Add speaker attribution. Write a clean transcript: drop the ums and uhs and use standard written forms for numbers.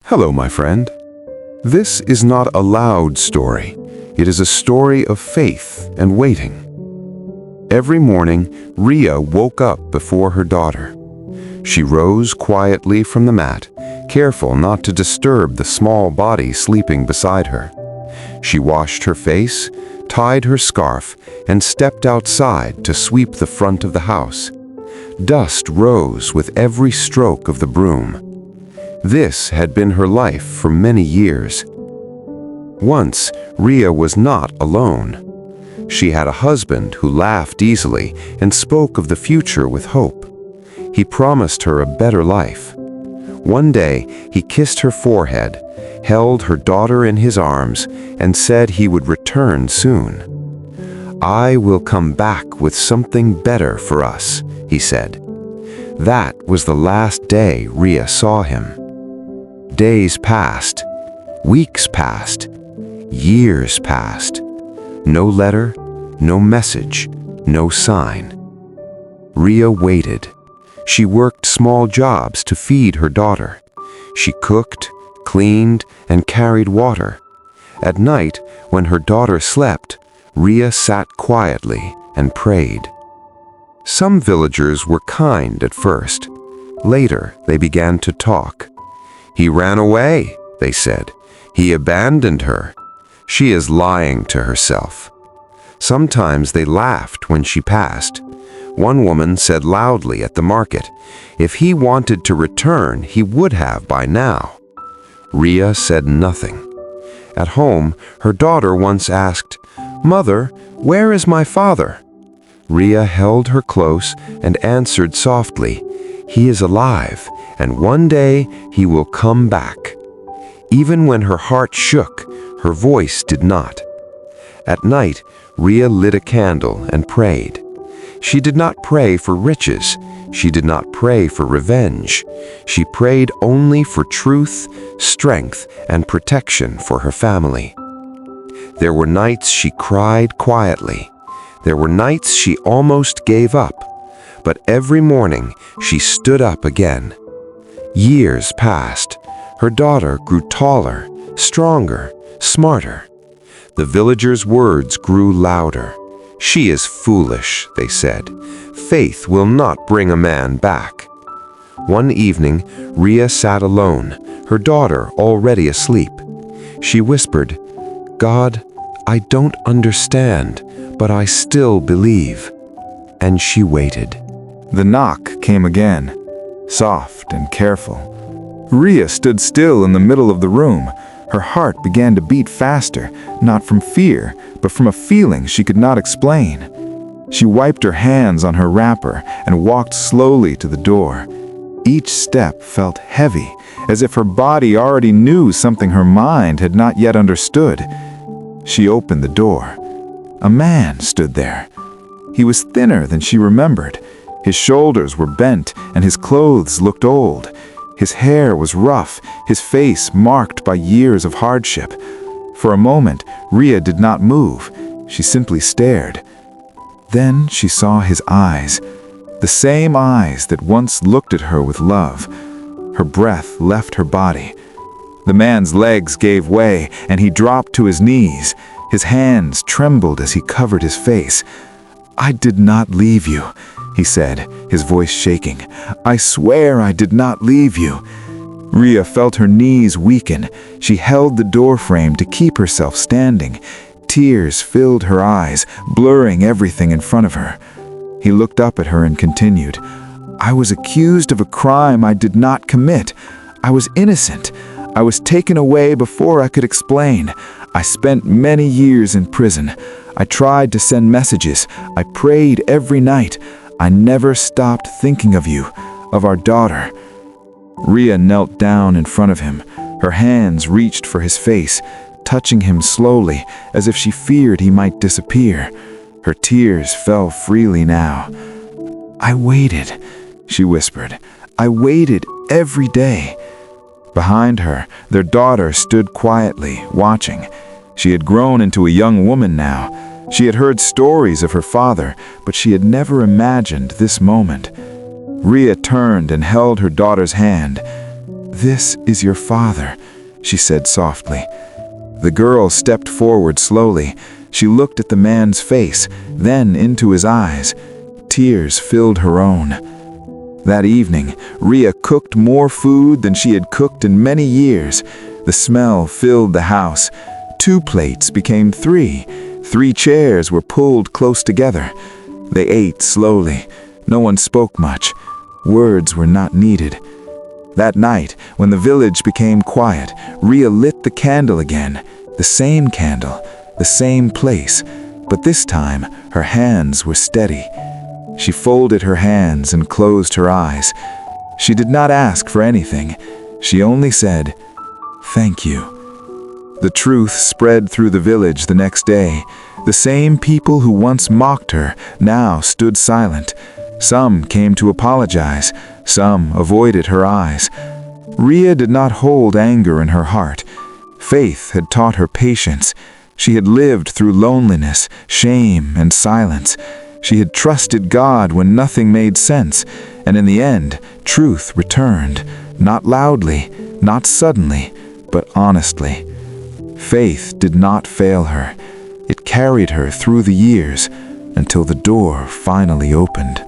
Speaker 1: Hello, my friend. This is not a loud story. It is a story of faith and waiting. Every morning, Reeya woke up before her daughter. She rose quietly from the mat, careful not to disturb the small body sleeping beside her. She washed her face, tied her scarf, and stepped outside to sweep the front of the house. Dust rose with every stroke of the broom. This had been her life for many years. Once, Reeya was not alone. She had a husband who laughed easily and spoke of the future with hope. He promised her a better life. One day, he kissed her forehead, held her daughter in his arms, and said he would return soon. "I will come back with something better for us," he said. That was the last day Reeya saw him. Days passed, weeks passed, years passed. No letter, no message, no sign. Reeya waited. She worked small jobs to feed her daughter. She cooked, cleaned, and carried water. At night, when her daughter slept, Reeya sat quietly and prayed. Some villagers were kind at first. Later, they began to talk. "He ran away," they said. "He abandoned her. She is lying to herself." Sometimes they laughed when she passed. One woman said loudly at the market, "If he wanted to return, he would have by now." Reeya said nothing. At home, her daughter once asked, "Mother, where is my father?" Reeya held her close and answered softly, "He is alive, and one day he will come back." Even when her heart shook, her voice did not. At night, Reeya lit a candle and prayed. She did not pray for riches. She did not pray for revenge. She prayed only for truth, strength, and protection for her family. There were nights she cried quietly. There were nights she almost gave up. But every morning, she stood up again. Years passed. Her daughter grew taller, stronger, smarter. The villagers' words grew louder. "She is foolish," they said. "Faith will not bring a man back." One evening, Reeya sat alone, her daughter already asleep. She whispered, "God, I don't understand, but I still believe." And she waited. The knock came again, soft and careful. Reeya stood still in the middle of the room. Her heart began to beat faster, not from fear, but from a feeling she could not explain. She wiped her hands on her wrapper and walked slowly to the door. Each step felt heavy, as if her body already knew something her mind had not yet understood. She opened the door. A man stood there. He was thinner than she remembered. His shoulders were bent and his clothes looked old. His hair was rough, his face marked by years of hardship. For a moment, Reeya did not move. She simply stared. Then she saw his eyes, the same eyes that once looked at her with love. Her breath left her body. The man's legs gave way, and he dropped to his knees. His hands trembled as he covered his face. "I did not leave you," he said, his voice shaking. "I swear I did not leave you." Reeya felt her knees weaken. She held the doorframe to keep herself standing. Tears filled her eyes, blurring everything in front of her. He looked up at her and continued, "I was accused of a crime I did not commit. I was innocent. I was taken away before I could explain. I spent many years in prison. I tried to send messages. I prayed every night. I never stopped thinking of you, of our daughter." Reeya knelt down in front of him. Her hands reached for his face, touching him slowly, as if she feared he might disappear. Her tears fell freely now. "I waited," she whispered. "I waited every day." Behind her, their daughter stood quietly, watching. She had grown into a young woman now. She had heard stories of her father, but she had never imagined this moment. Reeya turned and held her daughter's hand.
Speaker 2: "This is your father," she said softly. The girl stepped forward slowly. She looked at the man's face, then into his eyes. Tears filled her own. That evening, Reeya cooked more food than she had cooked in many years. The smell filled the house. 2 plates became 3. 3 chairs were pulled close together. They ate slowly. No one spoke much. Words were not needed. That night, when the village became quiet, Reeya lit the candle again. The same candle, the same place, but this time her hands were steady. She folded her hands and closed her eyes. She did not ask for anything. She only said, "Thank you." The truth spread through the village the next day. The same people who once mocked her now stood silent. Some came to apologize. Some avoided her eyes. Reeya did not hold anger in her heart. Faith had taught her patience. She had lived through loneliness, shame, and silence. She had trusted God when nothing made sense, and in the end, truth returned, not loudly, not suddenly, but honestly. Faith did not fail her. It carried her through the years until the door finally opened.